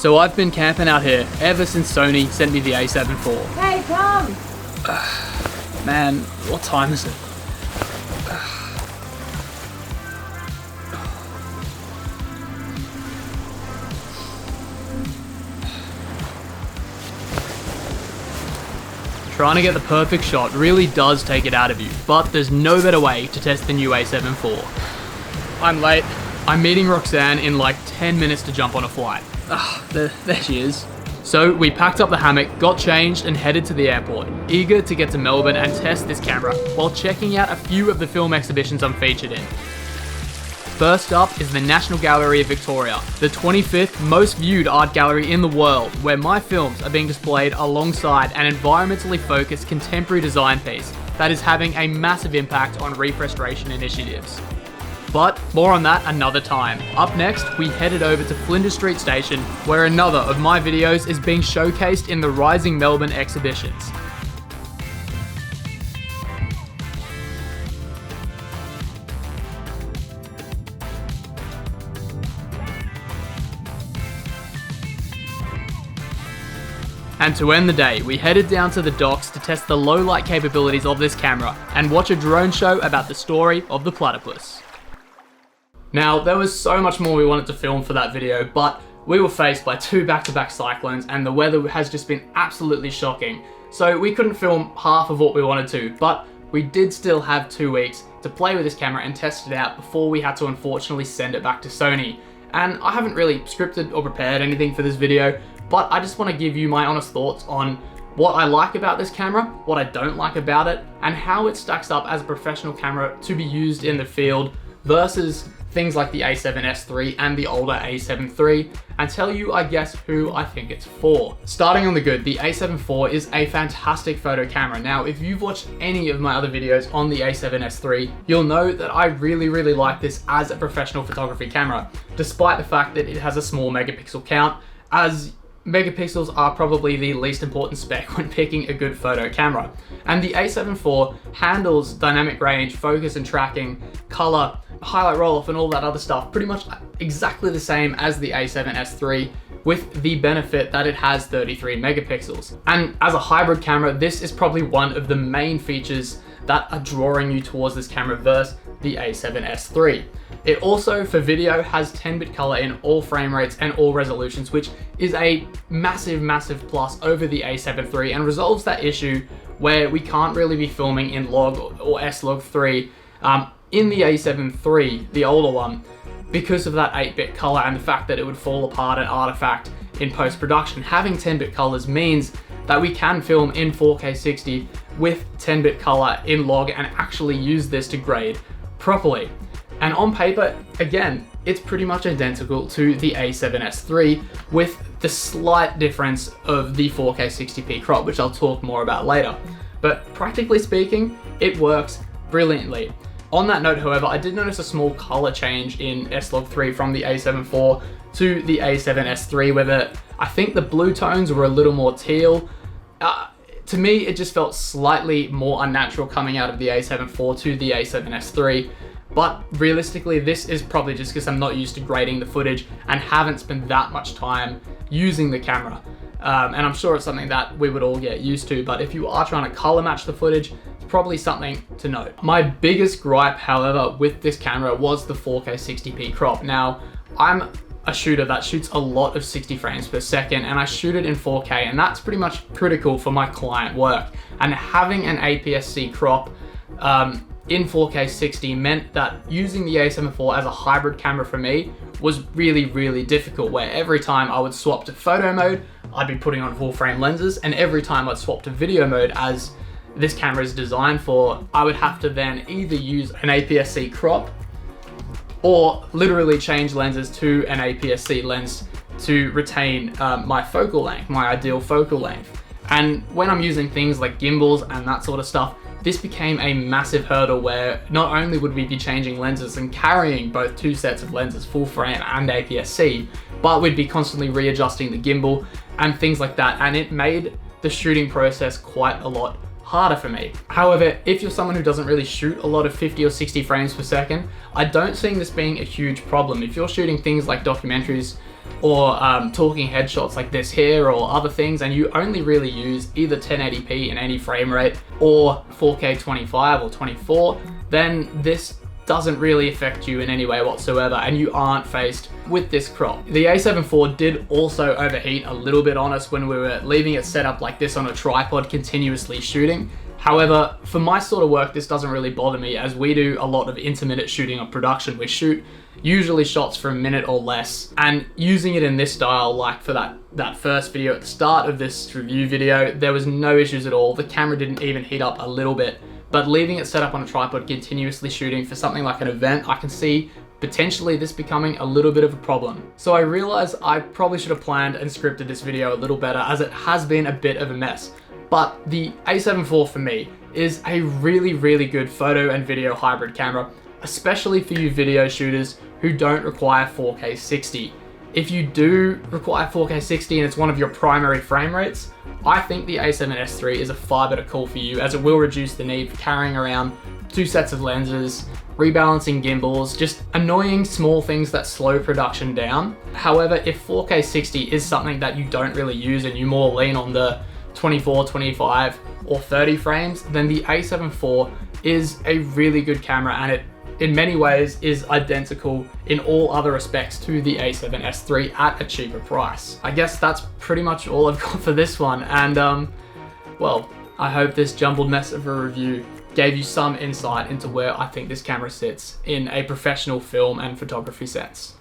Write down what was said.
So I've been camping out here ever since Sony sent me the A7 IV. Hey, Tom! Man, what time is it? Trying to get the perfect shot really does take it out of you, but there's no better way to test the new A7 IV. I'm late. I'm meeting Roxanne in like 10 minutes to jump on a flight. There she is. So we packed up the hammock, got changed and headed to the airport, eager to get to Melbourne and test this camera while checking out a few of the film exhibitions I'm featured in. First up is the National Gallery of Victoria, the 25th most viewed art gallery in the world, where my films are being displayed alongside an environmentally focused contemporary design piece that is having a massive impact on reef restoration initiatives. But more on that another time. Up next, we headed over to Flinders Street Station, where another of my videos is being showcased in the Rising Melbourne exhibitions. And to end the day, we headed down to the docks to test the low light capabilities of this camera and watch a drone show about the story of the platypus. Now, there was so much more we wanted to film for that video, but we were faced by two back-to-back cyclones and the weather has just been absolutely shocking. So we couldn't film half of what we wanted to, but we did still have 2 weeks to play with this camera and test it out before we had to unfortunately send it back to Sony. And I haven't really scripted or prepared anything for this video, but I just want to give you my honest thoughts on what I like about this camera, what I don't like about it, and how it stacks up as a professional camera to be used in the field versus things like the A7S III and the older A7 III, and tell you, I guess, who I think it's for. Starting on the good, the A7 IV is a fantastic photo camera. Now, if you've watched any of my other videos on the A7S III, you'll know that I really like this as a professional photography camera, despite the fact that it has a small megapixel count, as megapixels are probably the least important spec when picking a good photo camera. And the A7 IV handles dynamic range, focus and tracking, color, highlight roll-off and all that other stuff pretty much exactly the same as the A7S III, with the benefit that it has 33 megapixels. And as a hybrid camera, this is probably one of the main features that are drawing you towards this camera versus the A7S III. It also, for video, has 10-bit color in all frame rates and all resolutions, which is a massive plus over the A7 III and resolves that issue where we can't really be filming in log or S-Log3 in the A7 III, the older one, because of that 8-bit color and the fact that it would fall apart and artifact in post-production. Having 10-bit colors means that we can film in 4K 60 with 10-bit color in log and actually use this to grade properly. And on paper, again, it's pretty much identical to the A7S III with the slight difference of the 4K 60p crop, which I'll talk more about later. But practically speaking, it works brilliantly. On that note, however, I did notice a small color change in S-Log3 from the A7 IV to the A7S III, where I think the blue tones were a little more teal. To me, it just felt slightly more unnatural coming out of the A7 IV to the A7S III. But realistically, this is probably just because I'm not used to grading the footage and haven't spent that much time using the camera. And I'm sure it's something that we would all get used to, but if you are trying to color match the footage, it's probably something to note. My biggest gripe, however, with this camera was the 4K 60p crop. Now, I'm a shooter that shoots a lot of 60 frames per second and I shoot it in 4K, and that's pretty much critical for my client work. And having an APS-C crop in 4K 60 meant that using the A7 IV as a hybrid camera for me was really difficult, where every time I would swap to photo mode, I'd be putting on full frame lenses, and every time I'd swap to video mode, as this camera is designed for, I would have to then either use an APS-C crop or literally change lenses to an APS-C lens to retain my focal length, my ideal focal length. And when I'm using things like gimbals and that sort of stuff, this became a massive hurdle where not only would we be changing lenses and carrying both two sets of lenses, full frame and APS-C, but we'd be constantly readjusting the gimbal and things like that, and it made the shooting process quite a lot harder for me. However, if you're someone who doesn't really shoot a lot of 50 or 60 frames per second, I don't see this being a huge problem. If you're shooting things like documentaries or talking headshots like this here or other things, and you only really use either 1080p in any frame rate or 4K 25 or 24, then this doesn't really affect you in any way whatsoever, and you aren't faced with this crop. The A7 IV did also overheat a little bit on us when we were leaving it set up like this on a tripod continuously shooting. However, for my sort of work, this doesn't really bother me, as we do a lot of intermittent shooting on production. We shoot usually shots for a minute or less, and using it in this style, like for that first video at the start of this review video, there was no issues at all. The camera didn't even heat up a little bit. But leaving it set up on a tripod continuously shooting for something like an event, I can see potentially this becoming a little bit of a problem. So I realized I probably should have planned and scripted this video a little better, as it has been a bit of a mess. But the A7 IV for me is a really, really good photo and video hybrid camera, especially for you video shooters who don't require 4K 60. If you do require 4K 60 and it's one of your primary frame rates, I think the A7S III is a far better call for you, as it will reduce the need for carrying around 2 sets of lenses, rebalancing gimbals, just annoying small things that slow production down. However, if 4K 60 is something that you don't really use and you more lean on the 24, 25 or 30 frames, then the A7 IV is a really good camera, and it in many ways is identical in all other respects to the A7S III at a cheaper price. I guess that's pretty much all I've got for this one, and well, I hope this jumbled mess of a review gave you some insight into where I think this camera sits in a professional film and photography sense.